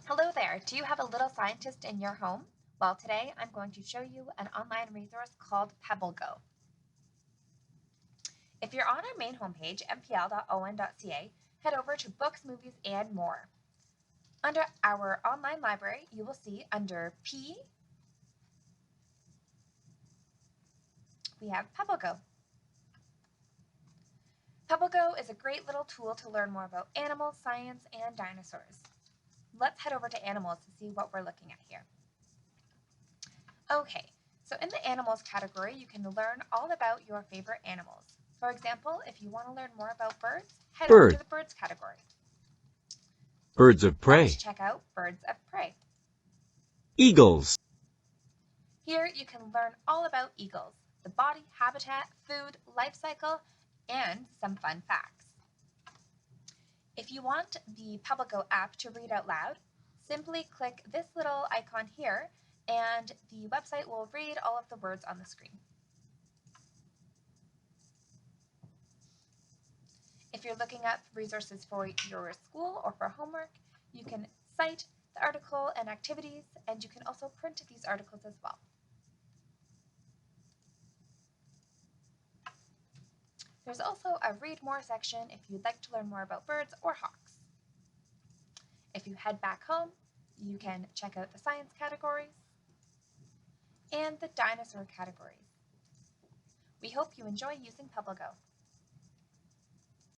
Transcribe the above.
Hello there, do you have a little scientist in your home? Well, today I'm going to show you an online resource called PebbleGo. If you're on our main homepage, mpl.on.ca, head over to Books, Movies, and More. Under our online library, you will see under P, we have PebbleGo. PebbleGo is a great little tool to learn more about animals, science, and dinosaurs. Let's head over to animals to see what we're looking at here. Okay, so in the animals category, you can learn all about your favorite animals. For example, if you want to learn more about birds, head over to the birds category. Birds of prey. Let's check out birds of prey. Eagles. Here you can learn all about eagles, the body, habitat, food, life cycle, and some fun facts. If you want the PebbleGo app to read out loud, simply click this little icon here and the website will read all of the words on the screen. If you're looking at resources for your school or for homework, you can cite the article and activities, and you can also print these articles as well. There's also a Read More section if you'd like to learn more about birds or hawks. If you head back home, you can check out the science categories and the dinosaur categories. We hope you enjoy using PebbleGo.